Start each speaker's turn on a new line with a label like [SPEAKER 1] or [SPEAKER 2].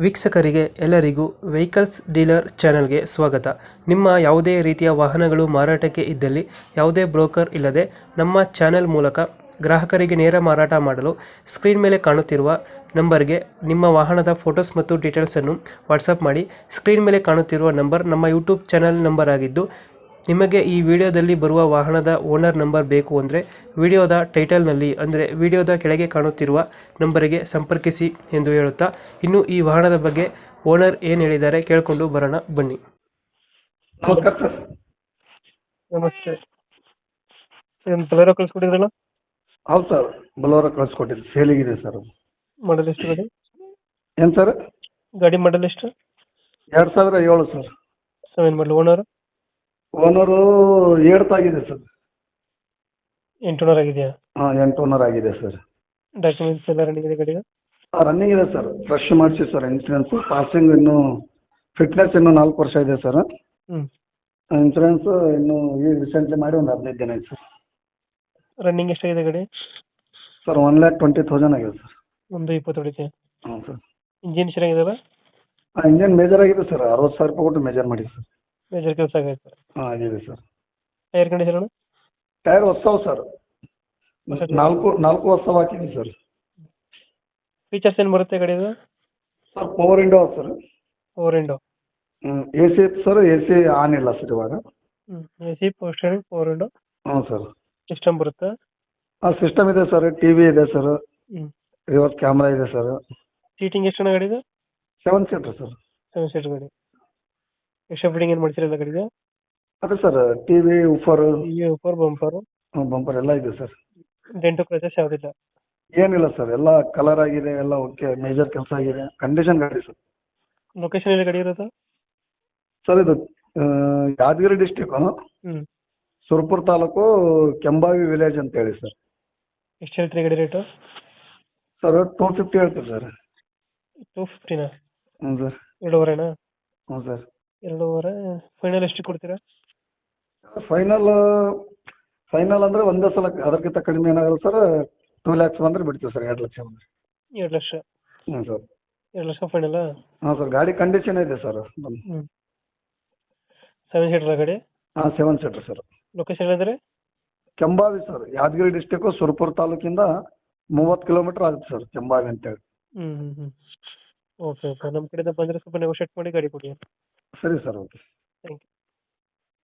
[SPEAKER 1] ವೀಕ್ಷಕರಿಗೆ ಎಲ್ಲರಿಗೂ vehicles dealer ಚಾನೆಲ್ಗೆ ಸ್ವಾಗತ. ನಿಮ್ಮ ಯಾವುದೇ ರೀತಿಯ ವಾಹನಗಳು ಮಾರಾಟಕ್ಕೆ ಇದ್ದಲ್ಲಿ ಯಾವುದೇ ಬ್ರೋಕರ್ ಇಲ್ಲದೆ ನಮ್ಮ ಚಾನೆಲ್ ಮೂಲಕ ಗ್ರಾಹಕರಿಗೆ ನೇರ ಮಾರಾಟ ಮಾಡಲು ಸ್ಕ್ರೀನ್ ಮೇಲೆ ಕಾಣುತ್ತಿರುವ ನಂಬರ್ಗೆ ನಿಮ್ಮ ವಾಹನದ ಫೋಟೋಸ್ ಮತ್ತು ಡೀಟೇಲ್ಸನ್ನು ವಾಟ್ಸಪ್ ಮಾಡಿ. ಸ್ಕ್ರೀನ್ ಮೇಲೆ ಕಾಣುತ್ತಿರುವ ನಂಬರ್ ನಮ್ಮ ಯೂಟ್ಯೂಬ್ ಚಾನೆಲ್ ನಂಬರ್ ಆಗಿದ್ದು, ನಿಮಗೆ ಈ ವಿಡಿಯೋದಲ್ಲಿ ಬರುವ ವಾಹನದ ಓನರ್ ನಂಬರ್ ಬೇಕು ಅಂದರೆ ವಿಡಿಯೋದ ಟೈಟಲ್ನಲ್ಲಿ ಅಂದರೆ ವಿಡಿಯೋದ ಕೆಳಗೆ ಕಾಣುತ್ತಿರುವ ನಂಬರಿಗೆ ಸಂಪರ್ಕಿಸಿ ಎಂದು ಹೇಳುತ್ತಾ, ಇನ್ನು ಈ ವಾಹನದ ಬಗ್ಗೆ ಓನರ್ ಏನು ಹೇಳಿದ್ದಾರೆ ಕೇಳಿಕೊಂಡು ಬರೋಣ ಬನ್ನಿ.
[SPEAKER 2] ನಮಸ್ಕಾರ ಸರ್.
[SPEAKER 1] ನಮಸ್ತೆ. ಏನು ಬಲೇರೋ ಕಳಿಸ್ಕೊಟ್ಟಿದ್ರಲ್ಲ?
[SPEAKER 2] ಹೌದು ಸರ್, ಬಲೋರ ಕಳಿಸ್ಕೊಟ್ಟಿದ್ದು ಸೇಲಿಗಿದೆ ಸರ್. ಅದು
[SPEAKER 1] ಮಾಡಲ್ ಎಷ್ಟು ಗಾಡಿ?
[SPEAKER 2] ಏನು ಸರ್?
[SPEAKER 1] ಗಾಡಿ ಮಾಡಲ್ ಎಷ್ಟು?
[SPEAKER 2] 2007 ಸರ್.
[SPEAKER 1] 7 ಮಾಡಲ್. ಓನರ್?
[SPEAKER 2] ಓನರು 8th ಆಗಿದೆ ಸರ್.
[SPEAKER 1] 8 ಓನರ್ ಆಗಿದೆಯಾ?
[SPEAKER 2] ಹಾಂ, 8 ಓನರ್ ಆಗಿದೆ ಸರ್.
[SPEAKER 1] ಡಾಕ್ಯುಮೆಂಟ್ಸ್ ಎಲ್ಲ ರನ್ನಿಂಗ್ ಇದೆ ಗಾಡಿಗೆ?
[SPEAKER 2] ರನ್ನಿಂಗ್ ಇದೆ ಸರ್. ಫ್ರೆಶ್ ಮಾಡಿಸಿ ಸರ್. ಇನ್ಸೂರೆನ್ಸು ಪಾಸಿಂಗ್ ಇನ್ನೂ ಫಿಟ್ನೆಸ್ ಇನ್ನೂ 4 ವರ್ಷ ಇದೆ ಸರ್.
[SPEAKER 1] ಹ್ಞೂ.
[SPEAKER 2] ಇನ್ಸೂರೆನ್ಸ್ ಇನ್ನೂ ಈಗ ರೀಸೆಂಟ್ಲಿ ಮಾಡಿ ಒಂದು 15 ದಿನ ಆಯ್ತು ಸರ್.
[SPEAKER 1] ರನ್ನಿಂಗ್ ಎಷ್ಟಾಗಿದೆ ಗಾಡಿ?
[SPEAKER 2] ಸರ್ 1,20,000 ಆಗಿದೆ ಸರ್.
[SPEAKER 1] 1,20,000 ಹೊಡಿತೆ.
[SPEAKER 2] ಹ್ಞೂ ಸರ್.
[SPEAKER 1] ಇಂಜಿನ್ ಚೆನ್ನಾಗಿದೆಯಲ್ಲ?
[SPEAKER 2] ಇಂಜನ್ ಮೇಜರ್ ಆಗಿದೆ ಸರ್. 60,000 ರೂಪಾಯಿ ಕೊಟ್ಟು ಮೇಜರ್ ಮಾಡಿ ಸರ್.
[SPEAKER 1] ಮೇಜರ್ ಕೆಲಸ ಆಗೈತೆ.
[SPEAKER 2] ಹಾಂ, ಆಗಿದೆ ಸರ್.
[SPEAKER 1] Tyre condition?
[SPEAKER 2] ಟೈರ್ ಹೊಸವು ಸರ್. 4 ಹೊಸವು ಹಾಕಿದೆ ಸರ್.
[SPEAKER 1] ಫೀಚರ್ಸ್ ಏನು ಬರುತ್ತೆ ಗಾಡಿದು?
[SPEAKER 2] Sir power window sir.
[SPEAKER 1] Power window.
[SPEAKER 2] A C ಇತ್ತು ಸರ್. ಎ ಸಿ ಆನ್ ಇಲ್ಲ ಸರ್ ಇವಾಗ.
[SPEAKER 1] A C, power steering, power window.
[SPEAKER 2] ಹ್ಞೂ ಸರ್.
[SPEAKER 1] ಸಿಸ್ಟಮ್ ಬರುತ್ತೆ?
[SPEAKER 2] ಸಿಸ್ಟಮ್ ಇದೆ ಸರ್. ಟಿ ವಿ ಇದೆ ಸರ್.
[SPEAKER 1] ಹ್ಞೂ.
[SPEAKER 2] ರಿವರ್ಸ್ ಕ್ಯಾಮ್ರಾ ಇದೆ ಸರ್.
[SPEAKER 1] ಸೀಟಿಂಗ್ ಎಷ್ಟು ಜನ ಗಾಡಿದು?
[SPEAKER 2] 7 ಸೀಟರ್ ಸರ್.
[SPEAKER 1] 7 ಸೀಟರ್ ಗಾಡಿ. ಎಕ್ಸ್ಟ್ರಾ ಫಿಟ್ಟಿಂಗ್ ಏನು ಮಾಡ್ಸಿರಲ್ಲ ಗಾಡಿಗೆ?
[SPEAKER 2] ಅದೇ sir, T V, woofer,
[SPEAKER 1] woofer, bumper,
[SPEAKER 2] bumper ಎಲ್ಲ ಇದೆ ಸರ್.
[SPEAKER 1] ಡೆಂಟು ಕ್ರಚಸ್ ಯಾವುದಿಲ್ಲ?
[SPEAKER 2] ಏನಿಲ್ಲ ಸರ್. ಎಲ್ಲ ಕಲರ್ ಆಗಿದೆ, ಎಲ್ಲ ಓಕೆ. ಮೇಜರ್ ಕೆಲಸ ಆಗಿದೆ. ಕಂಡೀಷನ್ ಗಾಡಿ ಸರ್.
[SPEAKER 1] ಲೊಕೇಶನ್ ಎಲ್ಲಿ ಗಾಡಿ ಇರೋದು?
[SPEAKER 2] ಸರ್ ಇದು ಯಾದಗಿರಿ ಡಿಸ್ಟಿಕ್ಕು,
[SPEAKER 1] ಹ್ಞೂ.
[SPEAKER 2] ಸುರಪುರ ತಾಲೂಕು, ಕೆಂಬಾವಿ ವಿಲೇಜ್ ಅಂತ ಹೇಳಿ ಸರ್.
[SPEAKER 1] ಎಷ್ಟು ಹೇಳ್ತೀರಿ ಗಾಡಿ ರೇಟು?
[SPEAKER 2] ಸರ್ 250 ಹೇಳ್ತೀವಿ ಸರ್.
[SPEAKER 1] 250ನಾ?
[SPEAKER 2] ಹ್ಞೂ ಸರ್.
[SPEAKER 1] 2.5ನಾ?
[SPEAKER 2] ಹ್ಞೂ ಸರ್.
[SPEAKER 1] 2.5. ಫೈನಲ್ ಎಷ್ಟು ಕೊಡ್ತೀರಾ?
[SPEAKER 2] ಫೈನಲ್ ಅಂದರೆ ಒಂದೇ ಸಲ, ಅದಕ್ಕಿಂತ ಕಡಿಮೆ ಏನಾಗಲ್ಲ ಸರ್. 2 lakhs ಬಂದರೆ ಬಿಡ್ತೀವಿ ಸರ್. 2 ಲಕ್ಷ ಬಂದರೆ.
[SPEAKER 1] 2 ಲಕ್ಷ?
[SPEAKER 2] ಹ್ಞೂ ಸರ್.
[SPEAKER 1] 2 ಲಕ್ಷ ಫೈನಲ್ಲಾ?
[SPEAKER 2] ಹಾಂ ಸರ್. ಗಾಡಿ ಕಂಡೀಷನ್ ಇದೆ ಸರ್.
[SPEAKER 1] ಹ್ಞೂ. 7 ಸೀಟರ್ ಗಾಡಿ?
[SPEAKER 2] ಹಾಂ, 7 ಸೀಟರ್ ಸರ್.
[SPEAKER 1] ಲೊಕೇಶನ್ ಹೇಳಿದ್ರೆ?
[SPEAKER 2] ಕೆಂಬಾವಿ ಸರ್. ಯಾದಗಿರಿ ಡಿಸ್ಟಿಕ್ಕು, ಸುರಪುರ ತಾಲೂಕಿಂದ 30 ಕಿಲೋಮೀಟರ್ ಆಗುತ್ತೆ ಸರ್, ಕೆಂಬಾವಿ ಅಂತೇಳಿ.
[SPEAKER 1] ಹ್ಞೂ ಹ್ಞೂ ಹ್ಞೂ. Okay okay. ನಮ್ಮ ಕಡೆಯಿಂದ ಬಂದರೆ ಸ್ವಲ್ಪ ನೆಗೋಷಿಯೇಟ್ ಮಾಡಿ ಗಾಡಿ ಕೊಡಿ.
[SPEAKER 2] ಸರಿ ಸರ್, ಓಕೆ.
[SPEAKER 1] Thank you.